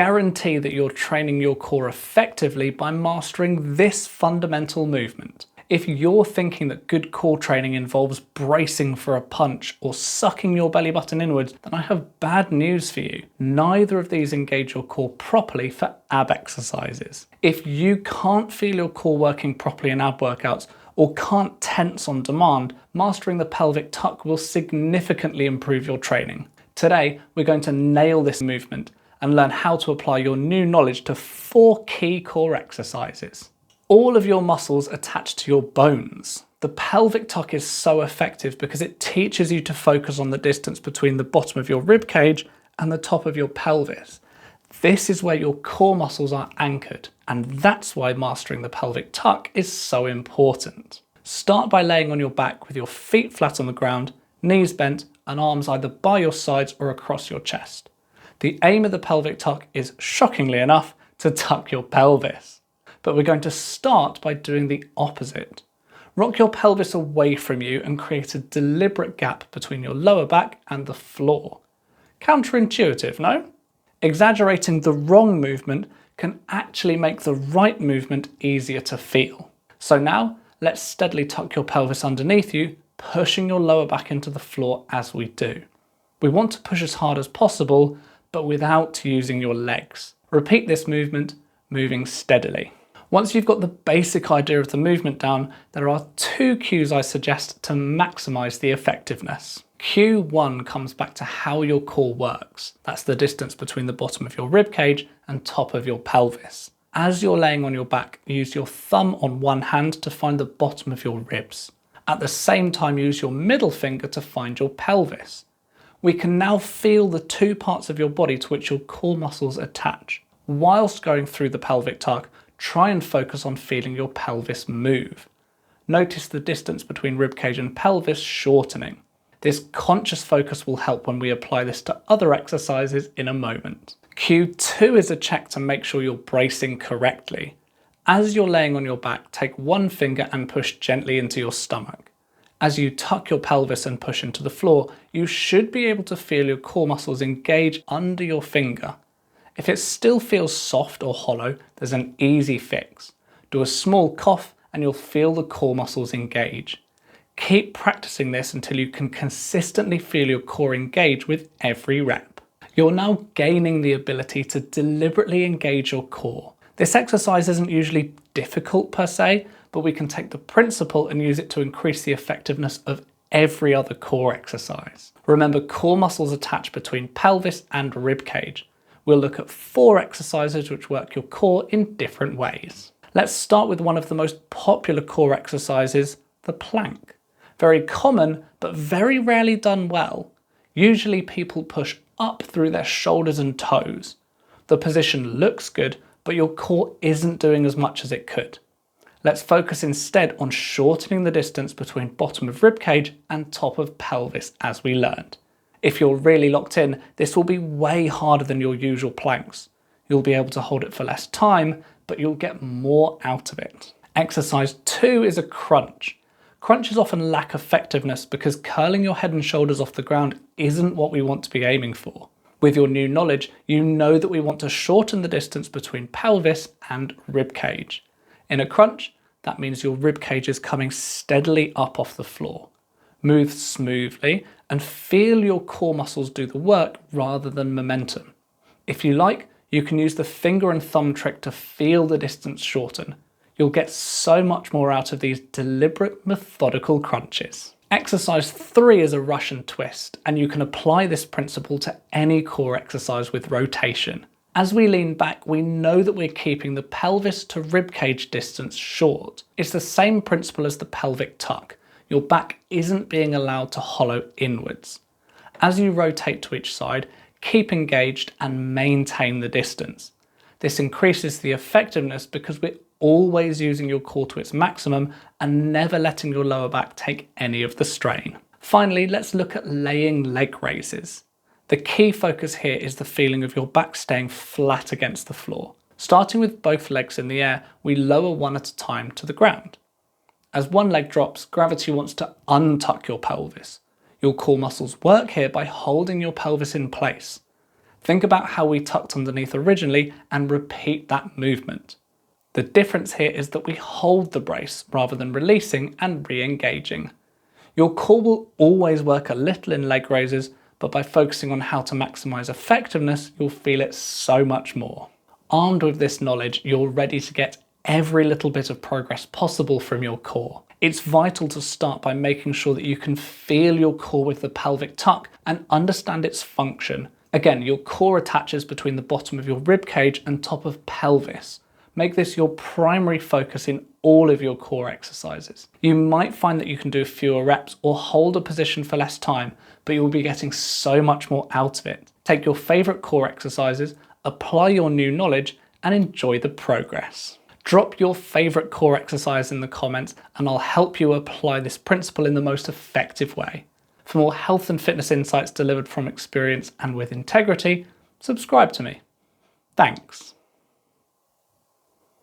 guarantee that you're training your core effectively by mastering this fundamental movement. If you're thinking that good core training involves bracing for a punch or sucking your belly button inwards, then I have bad news for you. Neither of these engage your core properly for ab exercises. If you can't feel your core working properly in ab workouts, or can't tense on demand, mastering the pelvic tuck will significantly improve your training. Today, we're going to nail this movement and learn how to apply your new knowledge to 4 key core exercises. All of your muscles attach to your bones. The pelvic tuck is so effective because it teaches you to focus on the distance between the bottom of your rib cage and the top of your pelvis. This is where your core muscles are anchored, and that's why mastering the pelvic tuck is so important. Start by laying on your back with your feet flat on the ground, knees bent, and arms either by your sides or across your chest. The aim of the pelvic tuck is, shockingly enough, to tuck your pelvis. But we're going to start by doing the opposite. Rock your pelvis away from you and create a deliberate gap between your lower back and the floor. Counterintuitive, no? Exaggerating the wrong movement can actually make the right movement easier to feel. So now, let's steadily tuck your pelvis underneath you, pushing your lower back into the floor as we do. We want to push as hard as possible, but without using your legs. Repeat this movement, moving steadily. Once you've got the basic idea of the movement down, there are 2 cues I suggest to maximize the effectiveness. Cue 1 comes back to how your core works. That's the distance between the bottom of your rib cage and top of your pelvis. As you're laying on your back, use your thumb on one hand to find the bottom of your ribs. At the same time, use your middle finger to find your pelvis. We can now feel the 2 parts of your body to which your core muscles attach. Whilst going through the pelvic tuck, try and focus on feeling your pelvis move. Notice the distance between ribcage and pelvis shortening. This conscious focus will help when we apply this to other exercises in a moment. Cue 2 is a check to make sure you're bracing correctly. As you're laying on your back, take one finger and push gently into your stomach. As you tuck your pelvis and push into the floor, you should be able to feel your core muscles engage under your finger. If it still feels soft or hollow, there's an easy fix. Do a small cough and you'll feel the core muscles engage. Keep practicing this until you can consistently feel your core engage with every rep. You're now gaining the ability to deliberately engage your core. This exercise isn't usually difficult per se, but we can take the principle and use it to increase the effectiveness of every other core exercise. Remember, core muscles attach between pelvis and rib cage. We'll look at 4 exercises which work your core in different ways. Let's start with one of the most popular core exercises, the plank. Very common, but very rarely done well. Usually people push up through their shoulders and toes. The position looks good, but your core isn't doing as much as it could. Let's focus instead on shortening the distance between bottom of ribcage and top of pelvis as we learned. If you're really locked in, this will be way harder than your usual planks. You'll be able to hold it for less time, but you'll get more out of it. Exercise 2 is a crunch. Crunches often lack effectiveness because curling your head and shoulders off the ground isn't what we want to be aiming for. With your new knowledge, you know that we want to shorten the distance between pelvis and rib cage. In a crunch, that means your rib cage is coming steadily up off the floor. Move smoothly and feel your core muscles do the work rather than momentum. If you like, you can use the finger and thumb trick to feel the distance shorten. You'll get so much more out of these deliberate, methodical crunches. Exercise 3 is a Russian twist, and you can apply this principle to any core exercise with rotation. As we lean back, we know that we're keeping the pelvis to ribcage distance short. It's the same principle as the pelvic tuck. Your back isn't being allowed to hollow inwards. As you rotate to each side, keep engaged and maintain the distance. This increases the effectiveness because we're always using your core to its maximum and never letting your lower back take any of the strain. Finally, let's look at laying leg raises. The key focus here is the feeling of your back staying flat against the floor. Starting with both legs in the air, we lower one at a time to the ground. As one leg drops, gravity wants to untuck your pelvis. Your core muscles work here by holding your pelvis in place. Think about how we tucked underneath originally and repeat that movement. The difference here is that we hold the brace rather than releasing and re-engaging. Your core will always work a little in leg raises, but by focusing on how to maximize effectiveness, you'll feel it so much more. Armed with this knowledge, you're ready to get every little bit of progress possible from your core. It's vital to start by making sure that you can feel your core with the pelvic tuck and understand its function. Again, your core attaches between the bottom of your ribcage and top of pelvis. Make this your primary focus in all of your core exercises. You might find that you can do fewer reps or hold a position for less time, but you'll be getting so much more out of it. Take your favorite core exercises, apply your new knowledge, and enjoy the progress. Drop your favorite core exercise in the comments and I'll help you apply this principle in the most effective way. For more health and fitness insights delivered from experience and with integrity, subscribe to me. Thanks.